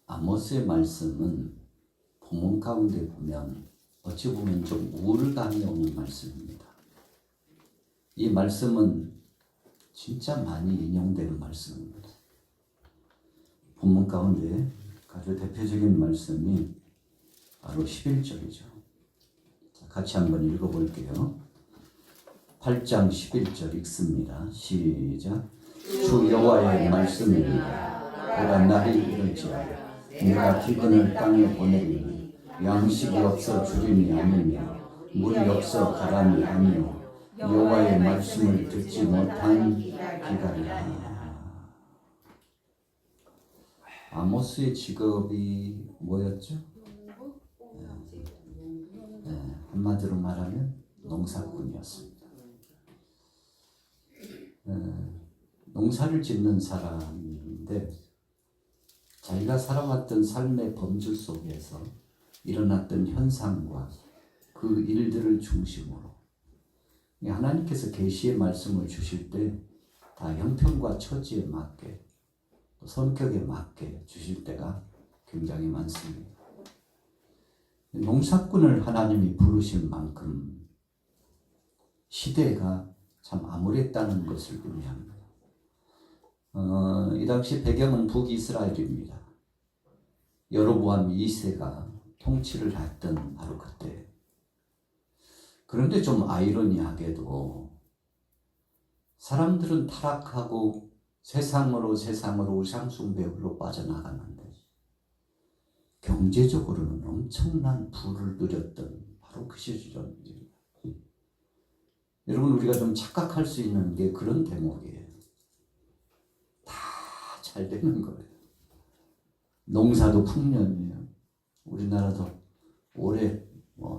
아모스의 말씀은 본문 가운데 보면 어찌 보면 좀 우울감이 오는 말씀입니다. 이 말씀은 진짜 많이 인용되는 말씀입니다. 본문 가운데 아주 대표적인 말씀이 바로 11절이죠. 같이 한번 읽어볼게요. 8장 11절 읽습니다. 시작. 주 여호와의 말씀이니라. 내가 날이 이를지어다. 내가 기근을 땅에 보내리니 양식이 없어 주림이 아니며 물이 없어 가람이 아니요 여호와의 말씀을 듣지 못한 기갈이라. 아모스의 직업이 뭐였죠? 한마디로 말하면 농사꾼이었습니다. 농사를 짓는 사람인데 자기가 살아왔던 삶의 범주 속에서 일어났던 현상과 그 일들을 중심으로 하나님께서 계시의 말씀을 주실 때 다 형편과 처지에 맞게 또 성격에 맞게 주실 때가 굉장히 많습니다. 농사꾼을 하나님이 부르신 만큼 시대가 참 암울했다는 것을 의미합니다. 이 당시 배경은 북이스라엘입니다. 여로보암 2세가 통치를 했던 바로 그때. 그런데 좀 아이러니하게도 사람들은 타락하고 세상으로 우상숭배로 빠져나갔는데 경제적으로는 엄청난 부를 누렸던 바로 그 시절입니다. 여러분, 우리가 좀 착각할 수 있는 게 그런 대목이에요. 다 잘 되는 거예요. 농사도 풍년이에요. 우리나라도 올해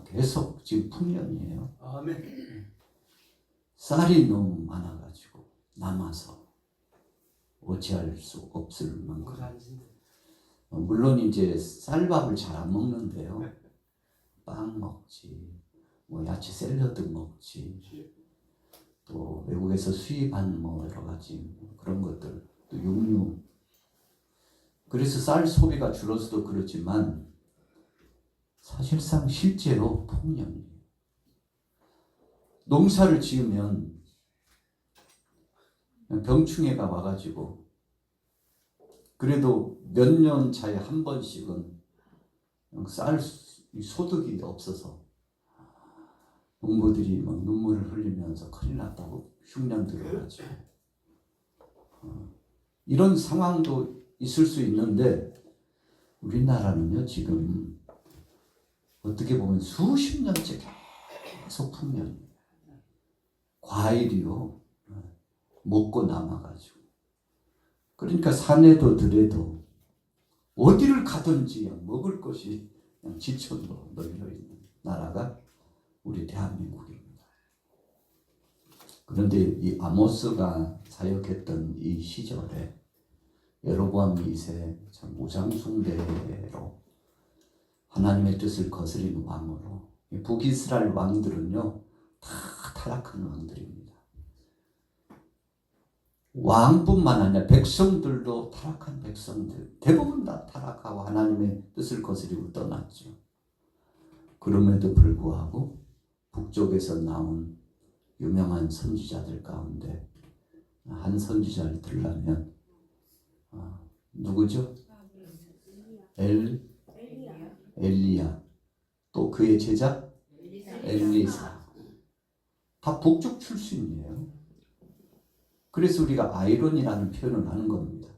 계속 지금 풍년이에요. 아멘. 쌀이 너무 많아가지고 남아서 어찌할 수 없을 만큼. 물론 이제 쌀밥을 잘 안 먹는데요. 빵 먹지, 야채 샐러드 먹지, 또 외국에서 수입한 여러 가지 그런 것들, 또 육류. 그래서 쌀 소비가 줄어서도 그렇지만 사실상 실제로 풍년이에요. 농사를 지으면 병충해가 와가지고 그래도 몇 년 차에 한 번씩은 쌀 소득이 없어서 농부들이 막 눈물을 흘리면서 큰일 났다고 흉년 들어가죠. 이런 상황도 있을 수 있는데 우리나라는요 지금 어떻게 보면 수십 년째 계속 풍년이에요. 과일이요 먹고 남아가지고 그러니까 산에도 들에도 어디를 가든지 먹을 것이 그냥 지천으로 널려있는 나라가 우리 대한민국입니다. 그런데 이 아모스가 사역했던 이 시절에 여로보암 2세 참 우상숭배로 하나님의 뜻을 거스린 왕으로 북이스라엘 왕들은요 다 타락한 왕들입니다. 왕뿐만 아니라 백성들도 타락한 백성들 대부분 다 타락하고 하나님의 뜻을 거스리고 떠났죠. 그럼에도 불구하고 북쪽에서 나온 유명한 선지자들 가운데 한 선지자를 들라면 누구죠? 엘리야. 또 그의 제자 엘리사. 다 북쪽 출신이에요. 그래서 우리가 아이러니라는 표현을 하는 겁니다.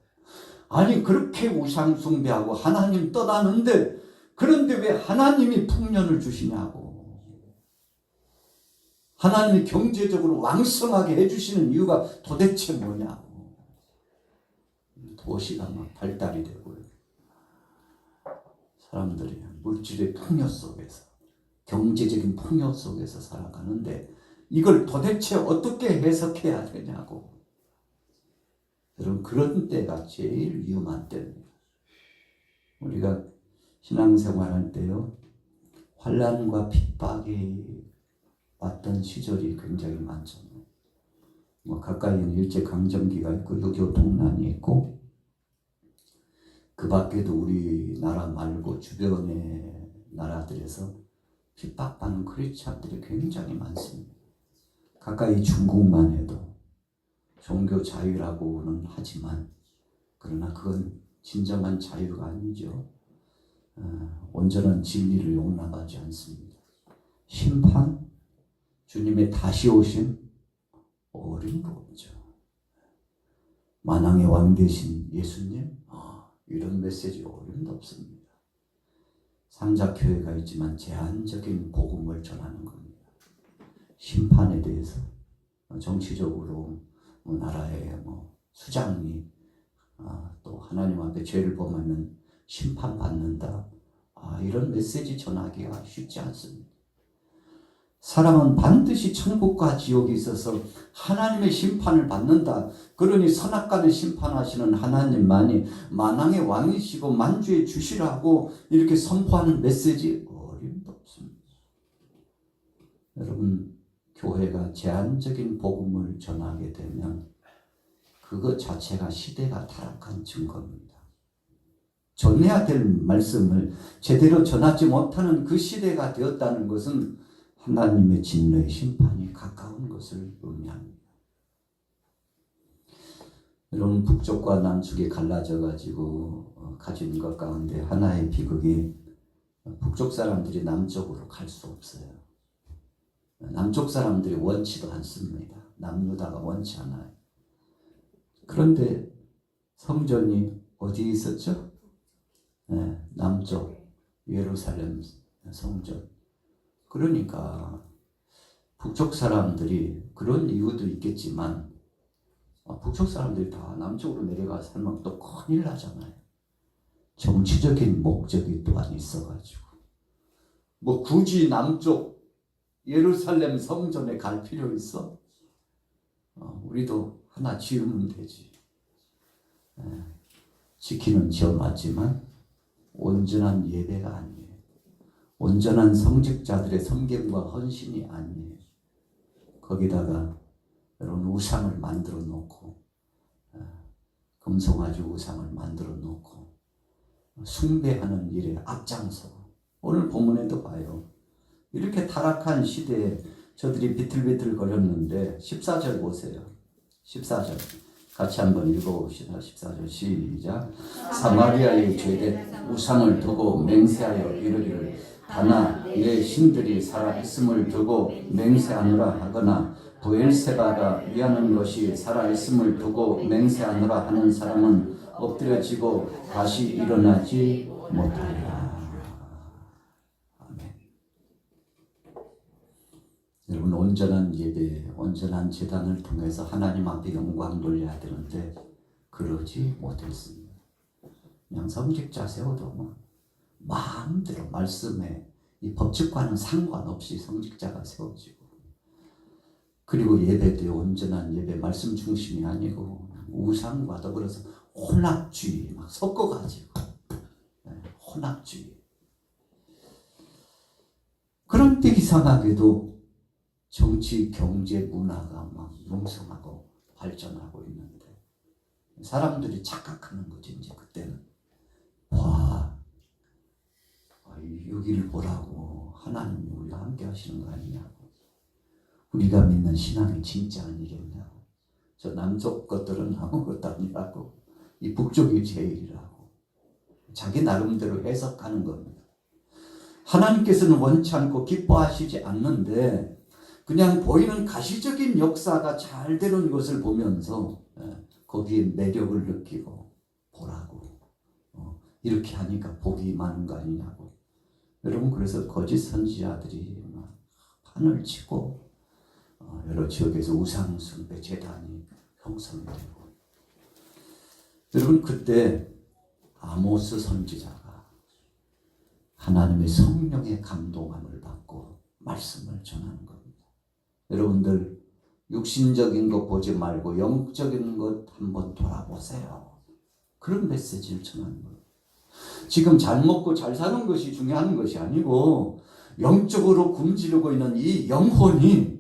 아니 그렇게 우상숭배하고 하나님 떠나는데 그런데 왜 하나님이 풍년을 주시냐고. 하나님이 경제적으로 왕성하게 해주시는 이유가 도대체 뭐냐고. 도시가 막 발달이 되고 사람들이 물질의 풍요 속에서 경제적인 풍요 속에서 살아가는데 이걸 도대체 어떻게 해석해야 되냐고. 여러분 그런 때가 제일 위험한 때입니다. 우리가 신앙생활할 때요 환난과 핍박이 왔던 시절이 굉장히 많잖아요. 가까이는 일제강점기가 있고 6.25 동란이 있고 그 밖에도 우리나라 말고 주변의 나라들에서 핍박받는 크리스찬들이 굉장히 많습니다. 가까이 중국만 해도 종교 자유라고는 하지만 그러나 그건 진정한 자유가 아니죠. 온전한 진리를 용납하지 않습니다. 심판, 주님의 다시 오심 어림도 없죠. 만왕의 왕 되신 예수님, 이런 메시지 어림도 없습니다. 상자교회가 있지만 제한적인 복음을 전하는 겁니다. 심판에 대해서 정치적으로 나라의 수장이 또 하나님 앞에 죄를 범하면 심판받는다. 이런 메시지 전하기가 쉽지 않습니다. 사람은 반드시 천국과 지옥이 있어서 하나님의 심판을 받는다. 그러니 선악과를 심판하시는 하나님만이 만왕의 왕이시고 만주의 주시라고 이렇게 선포하는 메시지 어림도 없습니다. 여러분, 교회가 제한적인 복음을 전하게 되면 그것 자체가 시대가 타락한 증거입니다. 전해야 될 말씀을 제대로 전하지 못하는 그 시대가 되었다는 것은 하나님의 진노의 심판이 가까운 것을 의미합니다. 여러분, 북쪽과 남쪽이 갈라져 가지고 가진 것 가운데 하나의 비극이 북쪽 사람들이 남쪽으로 갈 수 없어요. 남쪽 사람들이 원치도 않습니다. 남유다가 원치 않아요. 그런데 성전이 어디 있었죠? 남쪽 예루살렘 성전. 그러니까 북쪽 사람들이 그런 이유도 있겠지만 북쪽 사람들이 다 남쪽으로 내려가 살면 또 큰일 나잖아요. 정치적인 목적이 또한 있어가지고 굳이 남쪽 예루살렘 성전에 갈 필요 있어? 우리도 하나 지으면 되지. 지키는 지어 맞지만 온전한 예배가 아니에요. 온전한 성직자들의 섬김과 헌신이 아니에요. 거기다가 여러분 우상을 만들어 놓고 금송아지 우상을 만들어 놓고 숭배하는 일에 앞장서. 오늘 본문에도 봐요. 이렇게 타락한 시대에 저들이 비틀비틀 거렸는데 14절 보세요. 14절 같이 한번 읽어봅시다. 14절 시작. 사마리아의 죄된 우상을 두고 맹세하여 이르기를 다나 내 신들이 살아있음을 두고 맹세하노라 하거나 브엘세바가 위하는 것이 살아있음을 두고 맹세하노라 하는 사람은 엎드려지고 다시 일어나지 못하리라. 아멘. 여러분, 온전한 예배, 온전한 제단을 통해서 하나님 앞에 영광 돌려야 되는데 그러지 못했습니다. 그냥 성직자 세워도 마음대로 말씀에 이 법칙과는 상관없이 성직자가 세워지고, 그리고 예배도 온전한 예배, 말씀 중심이 아니고 우상과 더불어서 혼합주의 막 섞어가지고 혼합주의. 그런데 이상하게도 정치, 경제, 문화가 막 융성하고 발전하고 있는데 사람들이 착각하는 거지. 이제 그때는 여기를 보라고 하나님이 우리와 함께 하시는 거 아니냐고, 우리가 믿는 신앙이 진짜 아니겠냐고, 저 남쪽 것들은 아무것도 아니라고, 이 북쪽이 제일이라고 자기 나름대로 해석하는 겁니다. 하나님께서는 원치 않고 기뻐하시지 않는데 그냥 보이는 가시적인 역사가 잘 되는 것을 보면서 거기에 매력을 느끼고 보라고, 이렇게 하니까 복이 많은 거 아니냐고. 여러분, 그래서 거짓 선지자들이 판을 치고 여러 지역에서 우상 숭배 제단이 형성되고, 여러분, 그때 아모스 선지자가 하나님의 성령의 감동함을 받고 말씀을 전하는 겁니다. 여러분들, 육신적인 것 보지 말고 영적인 것 한번 돌아보세요. 그런 메시지를 전하는 거예요. 지금 잘 먹고 잘 사는 것이 중요한 것이 아니고 영적으로 굶주리고 있는 이 영혼이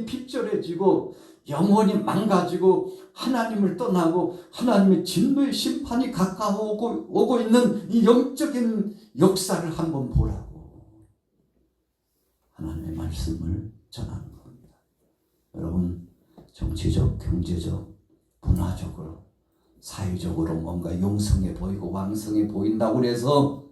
핍절해지고 영원히 망가지고 하나님을 떠나고 하나님의 진노의 심판이 가까워오고 있는 이 영적인 역사를 한번 보라고 하나님의 말씀을 전하는 겁니다. 여러분, 정치적, 경제적, 문화적으로, 사회적으로 뭔가 용성해 보이고 왕성해 보인다고 해서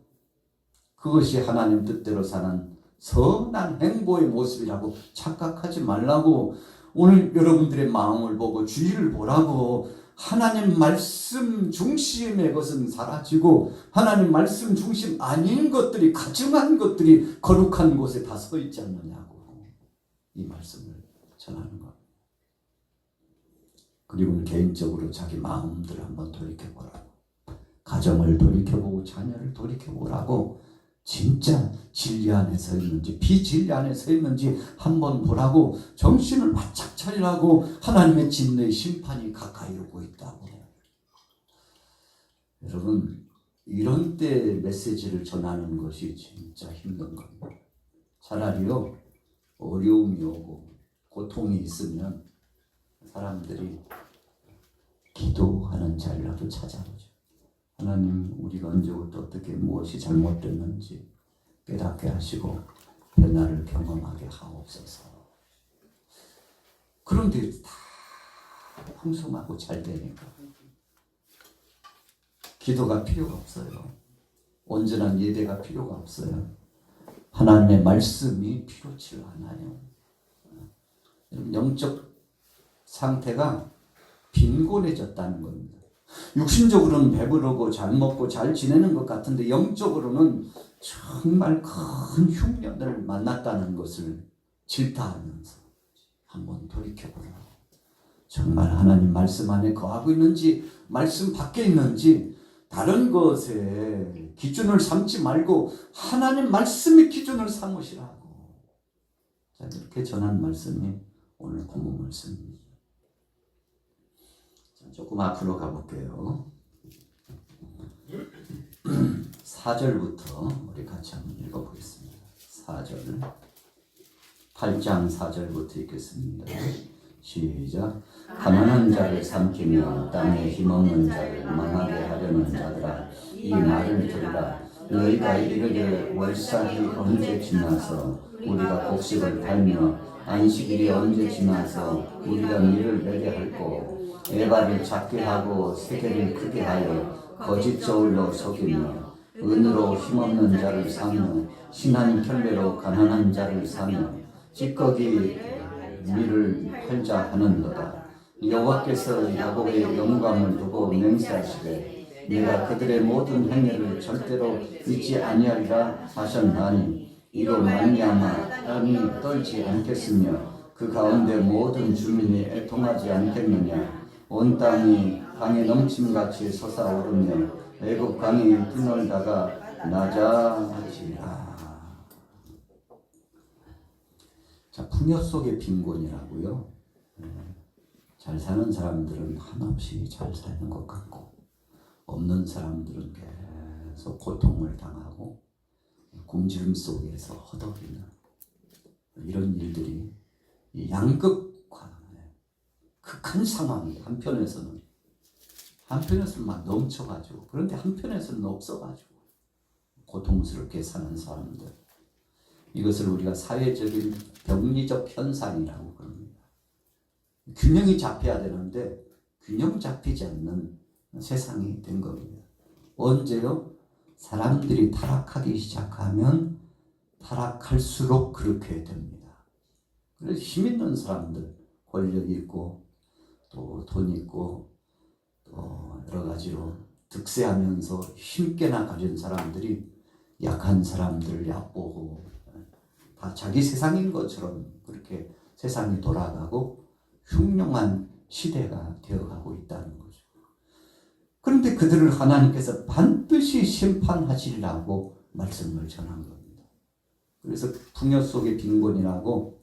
그것이 하나님 뜻대로 사는 선한 행보의 모습이라고 착각하지 말라고, 오늘 여러분들의 마음을 보고 주의를 보라고. 하나님 말씀 중심의 것은 사라지고 하나님 말씀 중심 아닌 것들이, 가증한 것들이 거룩한 곳에 다 서 있지 않느냐고 이 말씀을 전하는 겁니다. 그리고는 개인적으로 자기 마음들을 한번 돌이켜보라고, 가정을 돌이켜보고 자녀를 돌이켜보라고, 진짜 진리 안에 서 있는지 비진리 안에 서 있는지 한번 보라고, 정신을 바짝 차리라고. 하나님의 진노의 심판이 가까이 오고 있다고. 여러분, 이런 때 메시지를 전하는 것이 진짜 힘든 겁니다. 차라리요, 어려움이 오고 고통이 있으면 사람들이 기도하는 자리라도 찾아보죠. 하나님, 우리가 언제부터 어떻게 무엇이 잘못됐는지 깨닫게 하시고 변화를 경험하게 하옵소서. 그런데 다 풍성하고 잘 되니까 기도가 필요가 없어요. 온전한 예배가 필요가 없어요. 하나님의 말씀이 필요치 않아요. 영적 상태가 빈곤해졌다는 겁니다. 육신적으로는 배부르고 잘 먹고 잘 지내는 것 같은데 영적으로는 정말 큰 흉년을 만났다는 것을 질타하면서 한번 돌이켜보라. 정말 하나님 말씀 안에 거하고 있는지 말씀 밖에 있는지 다른 것에 기준을 삼지 말고 하나님 말씀의 기준을 삼으시라고. 자, 이렇게 전한 말씀이 오늘 본문 말씀입니다. 조금 앞으로 가볼게요. 4절부터 우리 같이 한번 읽어보겠습니다. 4절, 8장 4절부터 읽겠습니다. 시작. 가난한 자를 삼키며 땅에 힘없는 자를 망하게 하려는 자들아, 이 말을 들으라. 너희가 이르기를 월삭이 언제 지나서 우리가 곡식을 팔며 안식일이 언제 지나서 우리가 밀을 내게 할꼬. 에바를 작게 하고 세계를 크게 하여 거짓 저울로 속이며 은으로 힘없는 자를 사며 신한 켤레로 가난한 자를 사며 찌꺼기 밀을 팔자 하는도다. 여호와께서 야곱의 영광을 두고 맹세하시되 내가 그들의 모든 행위를 절대로 잊지 아니하리라 하셨나니 이로 말미암아 땅이 떨지 않겠으며 그 가운데 모든 주민이 애통하지 않겠느냐. 온 땅이 강에 넘침같이 솟아오르며 애굽 강이 뛰놀다가 나자하지라. 자, 풍요 속의 빈곤이라고요. 잘 사는 사람들은 한없이 잘 사는 것 같고 없는 사람들은 계속 고통을 당하고 굶주림 속에서 허덕이는 이런 일들이 양극화, 극한 상황이 한편에서는 막 넘쳐가지고, 그런데 한편에서는 없어가지고 고통스럽게 사는 사람들, 이것을 우리가 사회적인 병리적 현상이라고 그럽니다. 균형이 잡혀야 되는데 균형 잡히지 않는 세상이 된 겁니다. 언제요? 사람들이 타락하기 시작하면 타락할수록 그렇게 됩니다. 그래서 힘 있는 사람들, 권력이 있고 또 돈 있고 또 여러 가지로 득세하면서 힘께나 가진 사람들이 약한 사람들을 얕보고 다 자기 세상인 것처럼 그렇게 세상이 돌아가고 흉흉한 시대가 되어가고 있다는 거죠. 그런데 그들을 하나님께서 반드시 심판하시리라고 말씀을 전한 겁니다. 그래서 풍요 속의 빈곤이라고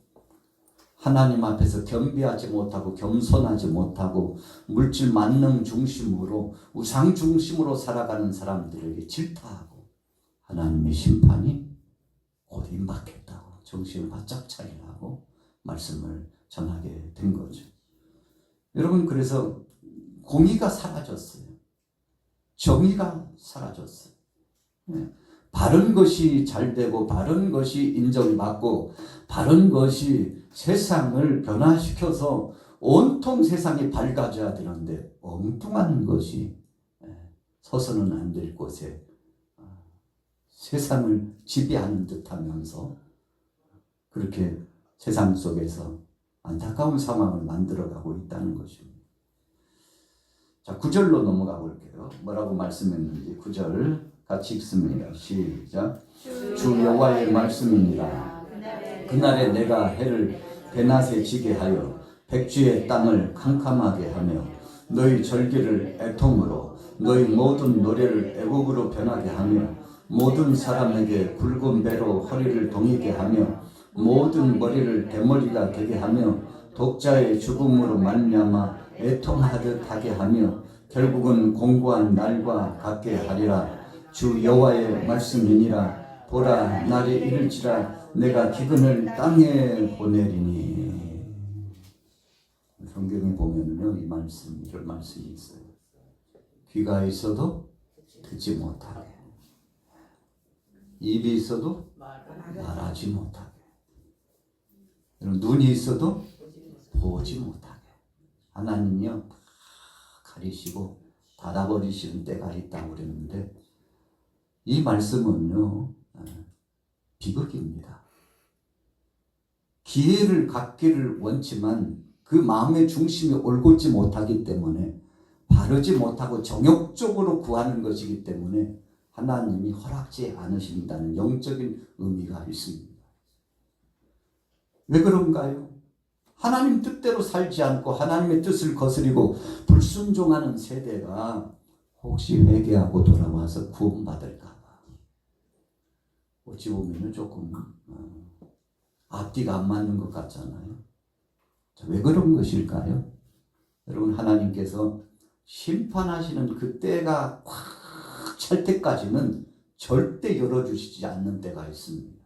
하나님 앞에서 겸비하지 못하고 겸손하지 못하고 물질 만능 중심으로 우상 중심으로 살아가는 사람들에게 질타하고 하나님의 심판이 곧 임박했다고 정신을 바짝 차리라고 말씀을 전하게 된 거죠. 여러분, 그래서 공의가 사라졌어요. 정의가 사라졌어요. 바른 것이 잘 되고 바른 것이 인정받고 바른 것이 세상을 변화시켜서 온통 세상이 밝아져야 되는데 엉뚱한 것이 서서는 안 될 곳에 세상을 지배하는 듯하면서 그렇게 세상 속에서 안타까운 상황을 만들어가고 있다는 것입니다. 자, 9절로 넘어가 볼게요. 뭐라고 말씀했는지 9절 같이 읽습니다. 시작. 주 여호와의 말씀이니라. 그날에 내가 해를 대낮에 지게 하여 백주의 땅을 캄캄하게 하며 너희 절기를 애통으로 너희 모든 노래를 애곡으로 변하게 하며 모든 사람에게 굵은 배로 허리를 동이게 하며 모든 머리를 대머리가 되게 하며 독자의 죽음으로 말미암아 애통하듯 하게 하며 결국은 공고한 날과 같게 하리라. 주 여호와의 말씀이니라. 보라, 날이 이를지라 내가 기근을 땅에 보내리니. 성경에 보면은요, 이 말씀, 이런 말씀이 있어요. 귀가 있어도 듣지 못하게, 입이 있어도 말하지 못하게, 눈이 있어도 보지 못하게. 하나님이요, 다 가리시고 닫아버리시는 때가 있다고 그랬는데 이 말씀은요, 비극입니다. 기회를 갖기를 원치만 그 마음의 중심이 올곧지 못하기 때문에 바르지 못하고 정욕적으로 구하는 것이기 때문에 하나님이 허락지 않으신다는 영적인 의미가 있습니다. 왜 그런가요? 하나님 뜻대로 살지 않고 하나님의 뜻을 거스리고 불순종하는 세대가 혹시 회개하고 돌아와서 구원받을까 봐. 어찌 보면 조금 앞뒤가 안 맞는 것 같잖아요. 왜 그런 것일까요? 여러분, 하나님께서 심판하시는 그 때가 꽉 찰 때까지는 절대 열어주시지 않는 때가 있습니다.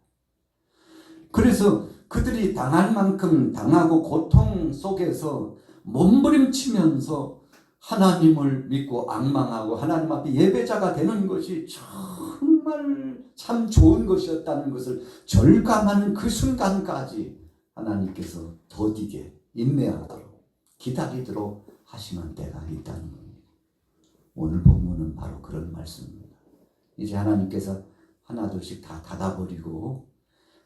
그래서 그들이 당할 만큼 당하고 고통 속에서 몸부림치면서 하나님을 믿고 앙망하고 하나님 앞에 예배자가 되는 것이 정말 참 좋은 것이었다는 것을 절감하는 그 순간까지 하나님께서 더디게 인내하도록 기다리도록 하시는 때가 있다는 겁니다. 오늘 본문은 바로 그런 말씀입니다. 이제 하나님께서 하나둘씩 다 닫아버리고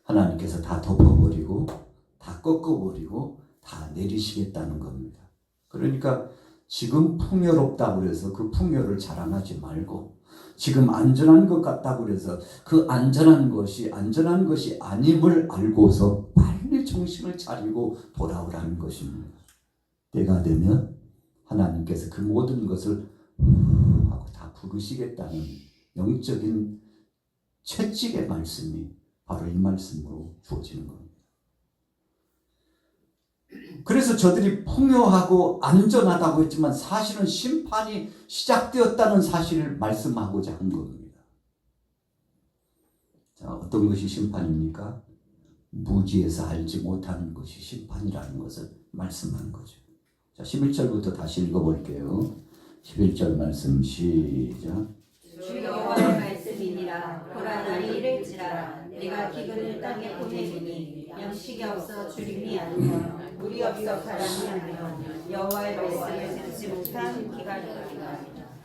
하나님께서 다 덮어버리고 다 꺾어버리고 다 내리시겠다는 겁니다. 그러니까 지금 풍요롭다고 해서 그 풍요를 자랑하지 말고 지금 안전한 것 같다고 해서 그 안전한 것이 아님을 알고서 빨리 정신을 차리고 돌아오라는 것입니다. 때가 되면 하나님께서 그 모든 것을 하고 다 부르시겠다는 영적인 채찍의 말씀이 바로 이 말씀으로 주어지는 겁니다. 그래서 저들이 풍요하고 안전하다고 했지만 사실은 심판이 시작되었다는 사실을 말씀하고자 한 겁니다. 자, 어떤 것이 심판입니까? 무지에서 알지 못하는 것이 심판이라는 것을 말씀한 거죠. 자, 11절부터 다시 읽어볼게요. 11절 말씀 시작. 주 여호와의 말씀이니라. 보라, 날이 이를지라 내가 기근을 땅에 보내리니 양식이 없어 주림이 아니며 물이 없어 가람이 아니며 여호와의 말씀을 듣지 못한 기가 있으리라.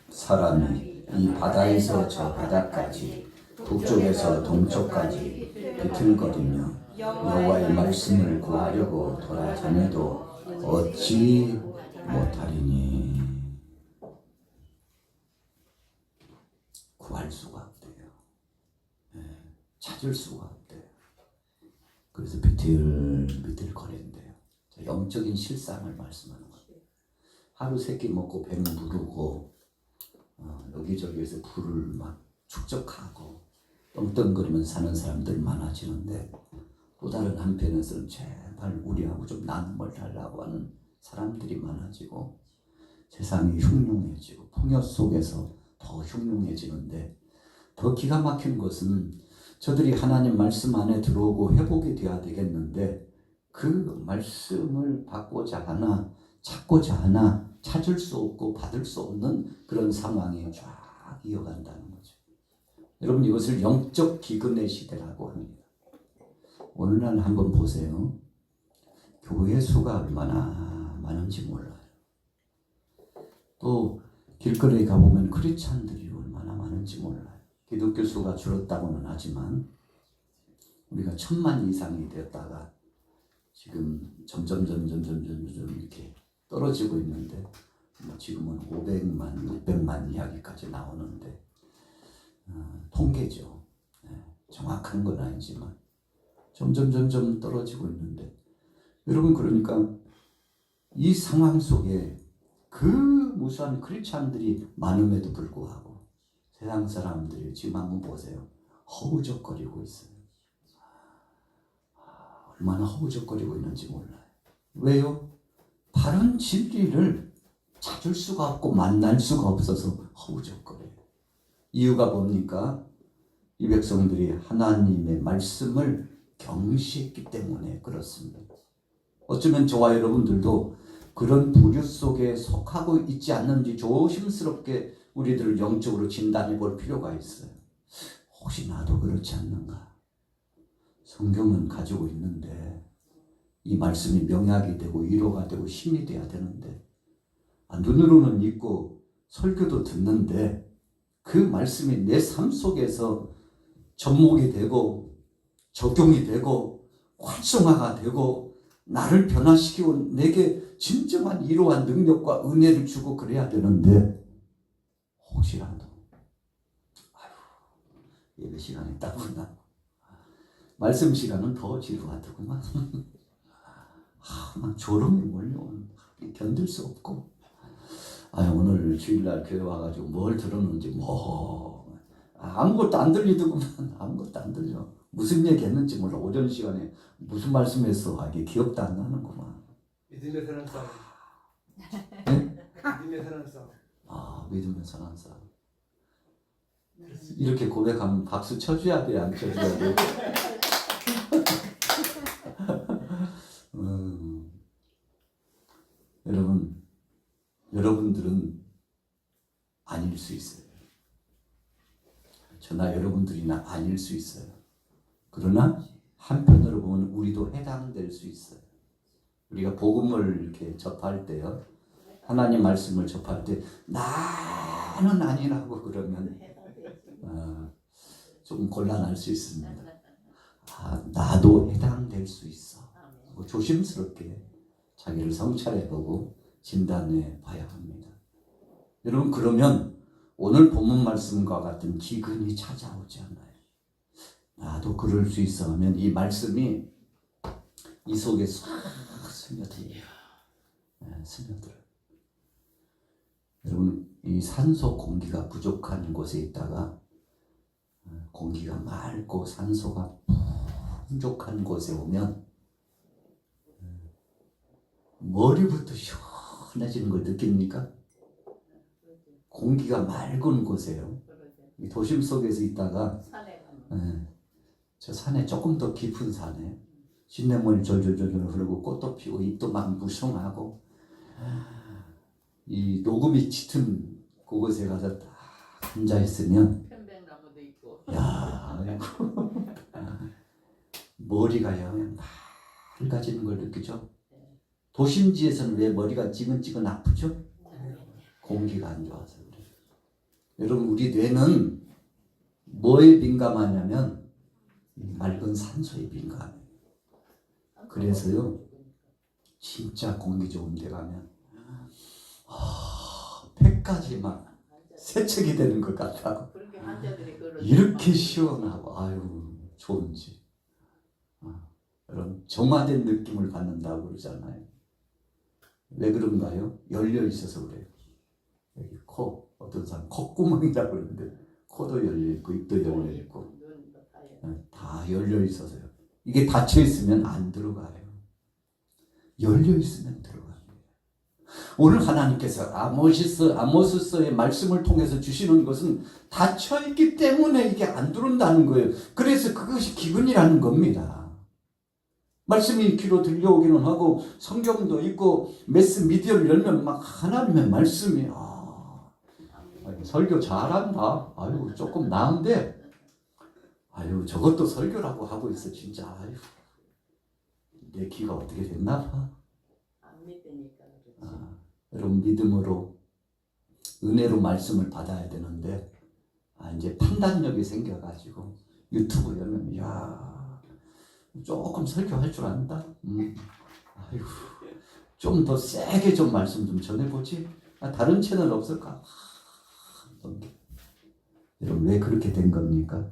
사람이 이 바다에서 저 바다까지 북쪽에서 동쪽까지 비틀거리며 여호와의 말씀을 구하려고 돌아다녀도 얻지 못하리니. 구할 수가 없대요. 찾을 수가 없대요. 그래서 비틀비틀 거린대요. 영적인 실상을 말씀하는 거예요. 하루 세 끼 먹고 배는 부르고 여기저기에서 불을 막 축적하고 떵떵거리면서 사는 사람들 많아지는데 또 다른 한편에서는 제발 우리하고 좀 나눔을 달라고 하는 사람들이 많아지고 세상이 흉흉해지고 풍요 속에서 더 흉흉해지는데 더 기가 막힌 것은 저들이 하나님 말씀 안에 들어오고 회복이 돼야 되겠는데 그 말씀을 받고자 하나 찾고자 하나 찾을 수 없고 받을 수 없는 그런 상황이 쫙 이어간다는 거죠. 여러분, 이것을 영적 기근의 시대라고 합니다. 오늘날 한번 보세요. 교회 수가 얼마나 많은지 몰라요. 또 길거리에 가보면 크리스찬들이 얼마나 많은지 몰라요. 기독교 수가 줄었다고는 하지만 우리가 1000만 이상이 되었다가 지금 점점 이렇게 떨어지고 있는데 지금은 500만, 600만 이야기까지 나오는데 통계죠. 정확한 건 아니지만 점점 떨어지고 있는데 여러분, 그러니까 이 상황 속에 그 무수한 크리스찬들이 많음에도 불구하고 세상 사람들이 지금 한번 보세요. 허우적거리고 있어요. 얼마나 허우적거리고 있는지 몰라요. 왜요? 바른 진리를 찾을 수가 없고 만날 수가 없어서 허우적거려요. 이유가 뭡니까? 이 백성들이 하나님의 말씀을 경시했기 때문에 그렇습니다. 어쩌면 저와 여러분들도 그런 부류 속에 속하고 있지 않는지 조심스럽게 우리들을 영적으로 진단해 볼 필요가 있어요. 혹시 나도 그렇지 않는가? 성경은 가지고 있는데 이 말씀이 명약이 되고 위로가 되고 힘이 돼야 되는데 눈으로는 읽고 설교도 듣는데 그 말씀이 내 삶 속에서 접목이 되고 적용이 되고 활성화가 되고 나를 변화시키고 내게 진정한 이러한 능력과 은혜를 주고 그래야 되는데 혹시라도 예배 시간이 따분다. 말씀 시간은 더 지루하더구만. 막 졸음이 몰려오는 견딜 수 없고 오늘 주일날 교회 와가지고 뭘 들었는지 아무것도 안 들리더구만. 아무것도 안 들려. 무슨 얘기 했는지 몰라. 오전 시간에 무슨 말씀했어. 이게 기억도 안 나는구만. 믿음의 선한 싸움. 네? 믿음의 선한 싸움. 믿음의 선한 싸움. 이렇게 고백하면 박수 쳐줘야 돼, 안 쳐줘야 돼? 여러분들은 아닐 수 있어요. 저나 여러분들이나 아닐 수 있어요. 그러나 한편으로 보면 우리도 해당될 수 있어요. 우리가 복음을 이렇게 접할 때요, 하나님 말씀을 접할 때 나는 아니라고 그러면 조금 곤란할 수 있습니다. 나도 해당될 수 있어. 조심스럽게 자기를 성찰해보고 진단해 봐야 합니다. 여러분, 그러면 오늘 본문 말씀과 같은 기근이 찾아오지 않아요. 나도 그럴 수 있어 하면 이 말씀이 이 속에 싹 스며들어요. 스며들어요. 여러분, 이 산소 공기가 부족한 곳에 있다가 공기가 맑고 산소가 풍족한 곳에 오면 머리부터 시원해지는 걸 느낍니까? 공기가 맑은 곳에요. 이 도심 속에서 있다가 저 산에 조금 더 깊은 산에 신내물이 졸졸졸 흐르고 꽃도 피고 잎도 막 무성하고 이 녹음이 짙은 그곳에 가서 딱 앉아 있으면 편백나무도 있고 머리가 그냥 맑아지는 걸 느끼죠. 도심지에서는 왜 머리가 찌근찌근 아프죠? 공기가 안 좋아서 그래요. 여러분, 우리 뇌는 뭐에 민감하냐면 맑은 산소에 민감해요. 그래서요, 진짜 공기 좋은 데 가면 폐까지 막 세척이 되는 것 같다고. 이렇게 시원하고 좋은지. 여러분, 정화된 느낌을 받는다고 그러잖아요. 왜 그런가요? 열려 있어서 그래요. 여기 코, 어떤 사람 콧구멍이라고 그러는데 코도 열려 있고 입도 열려 있고 다 열려 있어서요. 이게 닫혀 있으면 안 들어가요. 열려 있으면 들어갑니다. 오늘 하나님께서 아모스서의 말씀을 통해서 주시는 것은 닫혀 있기 때문에 이게 안 들어온다는 거예요. 그래서 그것이 기근이라는 겁니다. 말씀이 귀로 들려오기는 하고 성경도 있고 매스미디어를 열면 막 하나님의 말씀이 아유, 설교 잘한다. 아유 조금 나은데 아유 저것도 설교라고 하고 있어 진짜. 아유 내 귀가 어떻게 됐나 봐. 안 믿으니까 그렇지. 여러분 믿음으로 은혜로 말씀을 받아야 되는데 이제 판단력이 생겨가지고 유튜브 열면 야 조금 설교할 줄 안다. 아이고 좀 더 세게 좀 말씀 좀 전해보지. 다른 채널 없을까? 여러분 왜 그렇게 된 겁니까?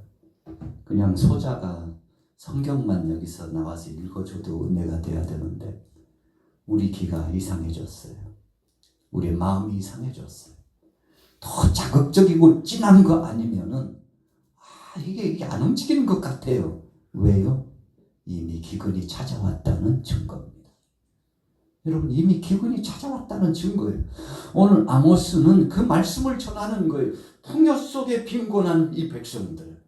그냥 소자가 성경만 여기서 나와서 읽어줘도 은혜가 돼야 되는데 우리 귀가 이상해졌어요. 우리의 마음이 이상해졌어요. 더 자극적이고 진한 거 아니면은 이게 안 움직이는 것 같아요. 왜요? 이미 기근이 찾아왔다는 증거입니다. 여러분 이미 기근이 찾아왔다는 증거예요. 오늘 아모스는 그 말씀을 전하는 거예요. 풍요 속에 빈곤한 이 백성들.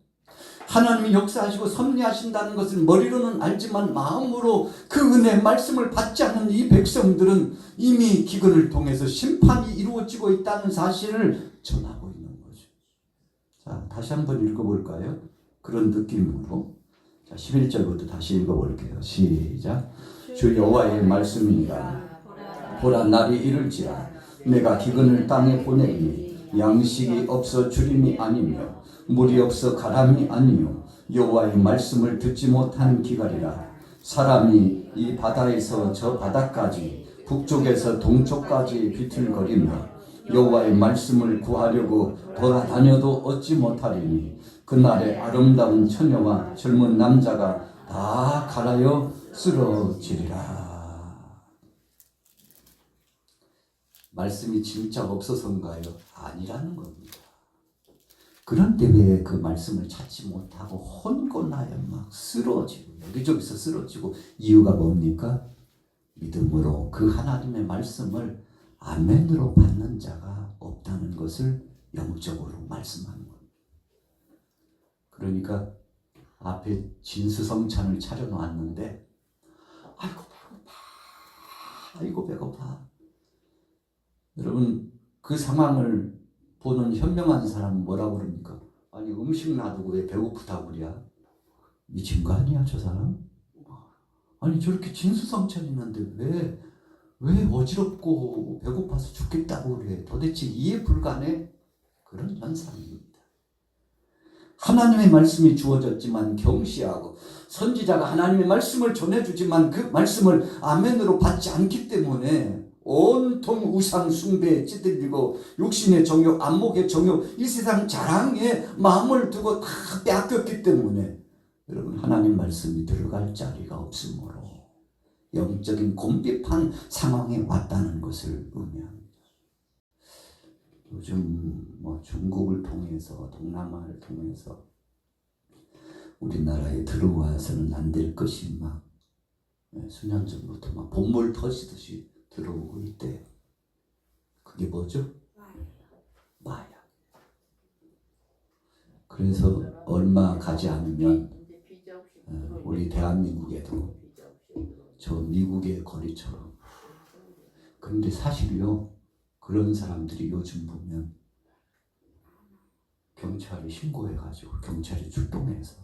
하나님이 역사하시고 섭리하신다는 것을 머리로는 알지만 마음으로 그 은혜 말씀을 받지 않는 이 백성들은 이미 기근을 통해서 심판이 이루어지고 있다는 사실을 전하고 있는 거죠. 자, 다시 한번 읽어볼까요? 그런 느낌으로. 자, 11절부터 다시 읽어볼게요. 시작. 주 여호와의 말씀이니라. 보라 날이 이를지라. 내가 기근을 땅에 보내니 양식이 없어 주림이 아니며 물이 없어 가람이 아니요 여호와의 말씀을 듣지 못한 기갈이라. 사람이 이 바다에서 저 바다까지 북쪽에서 동쪽까지 비틀거리며 여호와의 말씀을 구하려고 돌아다녀도 얻지 못하리니 그날에 아름다운 처녀와 젊은 남자가 다 갈아여 쓰러지리라. 말씀이 진짜 없어서인가요? 아니라는 겁니다. 그런데 왜 그 말씀을 찾지 못하고 혼곤하여 막 쓰러지고 여기저기서 쓰러지고 이유가 뭡니까? 믿음으로 그 하나님의 말씀을 아멘으로 받는 자가 없다는 것을 영적으로 말씀하는 겁니다. 그러니까 앞에 진수성찬을 차려놓았는데 아이고 배고파, 아이고 배고파. 여러분 그 상황을 보는 현명한 사람은 뭐라고 그럽니까? 아니 음식 놔두고 왜 배고프다고 그래? 미친 거 아니야 저 사람? 아니 저렇게 진수성찬 있는데 왜 어지럽고 배고파서 죽겠다고 그래? 도대체 이해 불가네? 그런 현상입니다. 하나님의 말씀이 주어졌지만 경시하고 선지자가 하나님의 말씀을 전해주지만 그 말씀을 아멘으로 받지 않기 때문에 온통 우상 숭배에 찌들리고 육신의 정욕, 안목의 정욕, 이 세상 자랑에 마음을 두고 다 빼앗겼기 때문에 여러분 하나님 말씀이 들어갈 자리가 없으므로 영적인 곤비판 상황에 왔다는 것을 의미합니다. 요즘 중국을 통해서 동남아를 통해서 우리나라에 들어와서는 안 될 것이 막 수년 전부터 막 본물 터지듯이 들어오고 있대요. 그게 뭐죠? 마약. 그래서 얼마 가지 않으면 우리 대한민국에도 저 미국의 거리처럼. 그런데 사실요 그런 사람들이 요즘 보면 경찰이 신고해가지고 경찰이 출동해서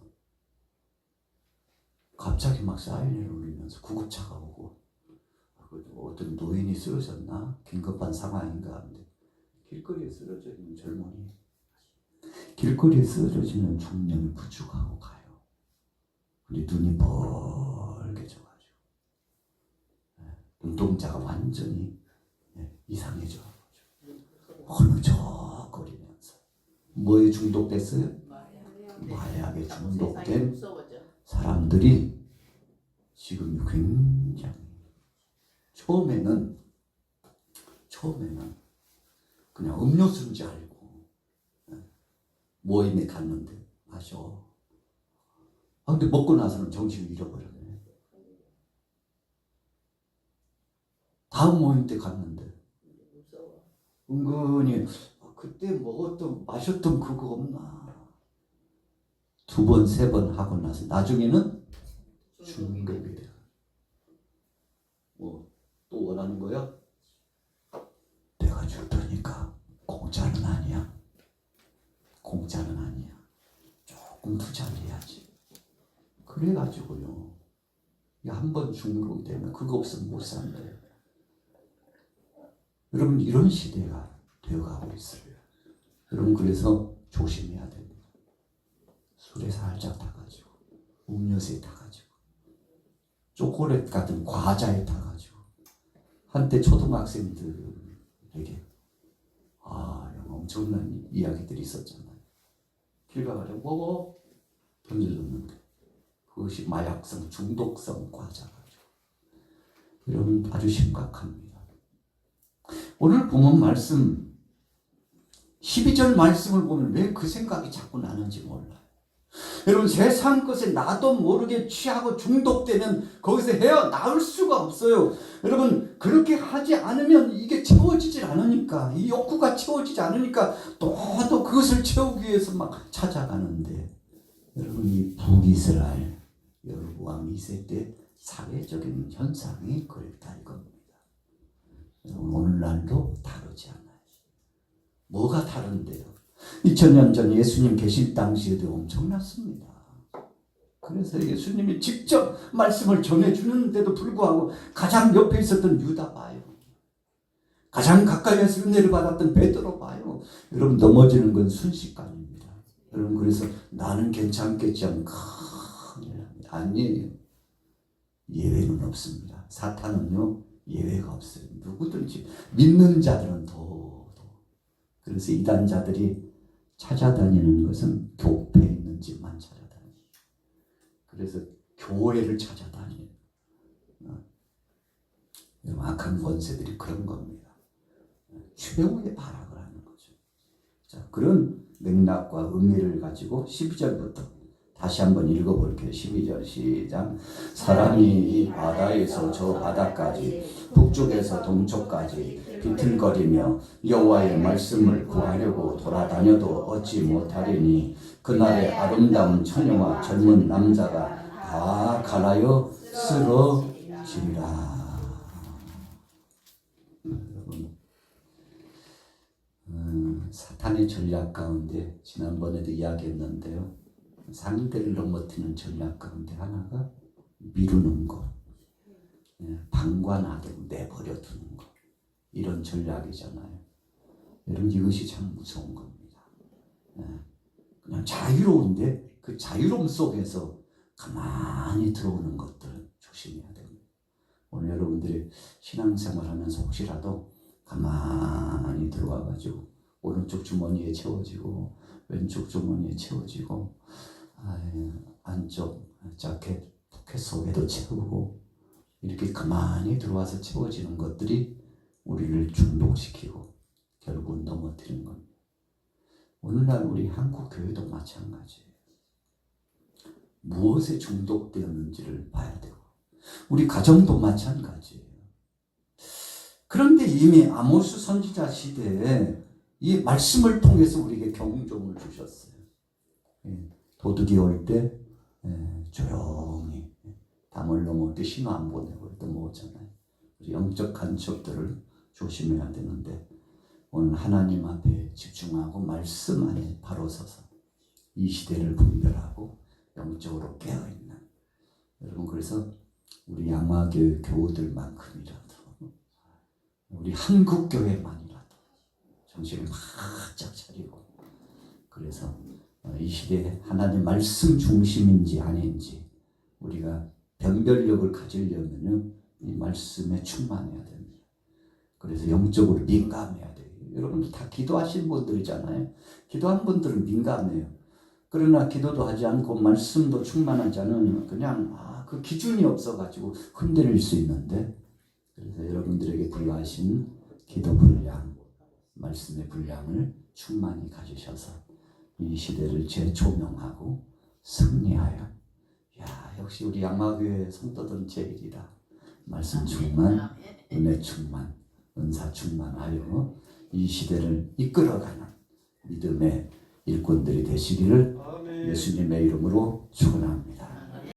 갑자기 막 사이렌을 울리면서 구급차가 오고 어떤 노인이 쓰러졌나? 긴급한 상황인가 하는데 길거리에 쓰러져 있는 젊은이, 길거리에 쓰러지는 중년을 부축하고 가요. 근데 눈이 벌개져가지고 눈동자가 완전히 이상해져 흐느적거리면서 뭐에 중독됐어요? 마약에 중독된 사람들이 지금 굉장히 처음에는 그냥 음료수인 줄 알고 모임에 갔는데 마셔. 근데 먹고 나서는 정신을 잃어버렸네. 다음 모임 때 갔는데 은근히 그때 먹었던 마셨던 그거 없나? 2번, 3번 하고 나서 나중에는 중독이 돼요. 또 원하는 거야? 내가 줄 테니까 공짜는 아니야. 공짜는 아니야. 조금 투자를 해야지. 그래가지고요. 한 번 중독이 되면 그거 없으면 못 산대요. 여러분 이런 시대가 되어가고 있어요. 여러분 그래서 조심해야 됩니다. 술에 살짝 타가지고 음료수에 타가지고 초콜릿 같은 과자에 타가지고 한때 초등학생들에게 엄청난 이야기들이 있었잖아요. 길 가가지고 먹어 던져줬는데 그것이 마약성 중독성 과자가지고 여러분 아주 심각합니다. 오늘 본문 말씀 12절 말씀을 보면 왜 그 생각이 자꾸 나는지 몰라요. 여러분 세상 것에 나도 모르게 취하고 중독되면 거기서 헤어나올 수가 없어요. 여러분 그렇게 하지 않으면 이게 채워지질 않으니까 이 욕구가 채워지지 않으니까 또 그것을 채우기 위해서 막 찾아가는데 여러분 이 북이스라엘 여로보암 2세 때 사회적인 현상이 그랬다 이겁니다. 여러분 오늘날도 다르지 않아요. 뭐가 다른데요? 2000년 전 예수님 계실 당시에도 엄청났습니다. 그래서 예수님이 직접 말씀을 전해주는데도 불구하고 가장 옆에 있었던 유다 봐요. 가장 가까이에서 은혜를 받았던 베드로 봐요. 여러분 넘어지는 건 순식간입니다. 여러분 그래서 나는 괜찮겠지 하면 큰일 납니다. 아니에요. 예외는 없습니다. 사탄은요 예외가 없어요. 누구든지 믿는 자들은 더 그래서 이단자들이 찾아다니는 것은 교회에 있는 집만 찾아다녀요. 그래서 교회를 찾아다녀요. 악한 권세들이 그런 겁니다. 최후의 발악을 하는 거죠. 자, 그런 맥락과 의미를 가지고 12절부터 다시 한번 읽어볼게요. 12절 시작. 사람이 이 바다에서 저 바다까지 북쪽에서 동쪽까지 비틀거리며 여호와의 말씀을 구하려고 돌아다녀도 얻지 못하리니 그날의 아름다운 처녀와 젊은 남자가 다 갈아여 쓰러지리라. 여러분 사탄의 전략 가운데 지난번에도 이야기했는데요. 상대를 넘어뜨리는 전략 가운데 하나가 미루는 것, 방관하게 내버려 두는 것, 이런 전략이잖아요. 여러분 이것이 참 무서운 겁니다. 그냥 자유로운데 그 자유로움 속에서 가만히 들어오는 것들 조심해야 됩니다. 오늘 여러분들이 신앙생활하면서 혹시라도 가만히 들어와가지고 오른쪽 주머니에 채워지고 왼쪽 주머니에 채워지고 안쪽 자켓 포켓 속에도 채우고 이렇게 가만히 들어와서 채워지는 것들이 우리를 중독시키고 결국은 넘어뜨리는 겁니다. 오늘날 우리 한국 교회도 마찬가지예요. 무엇에 중독되었는지를 봐야 되고 우리 가정도 마찬가지예요. 그런데 이미 아모스 선지자 시대에 이 말씀을 통해서 우리에게 경종을 주셨어요. 도둑이 올 때 조용히 담을 넘을 때 신호 안 보내고 넘어오잖아요. 영적 간첩들을 조심해야 되는데 오늘 하나님 앞에 집중하고 말씀 안에 바로 서서 이 시대를 분별하고 영적으로 깨어있는 여러분 그래서 우리 양화교회 교우들만큼이라도 우리 한국교회만이라도 정신을 바짝 차리고 그래서 이 시대에 하나님 말씀 중심인지 아닌지 우리가 변별력을 가지려면 이 말씀에 충만해야 됩니다. 그래서 영적으로 민감해야 돼요. 여러분도 다 기도하신 분들이잖아요. 기도한 분들은 민감해요. 그러나 기도도 하지 않고 말씀도 충만하지 않으면 그냥 그 기준이 없어가지고 흔들릴 수 있는데 그래서 여러분들에게 부여하신 기도 분량, 말씀의 분량을 충만히 가지셔서 이 시대를 재조명하고 승리하여 역시 우리 양화교회 성도들은 제일이다. 말씀 충만, 은혜 충만, 은사 충만하여 이 시대를 이끌어가는 믿음의 일꾼들이 되시기를 예수님의 이름으로 축원합니다.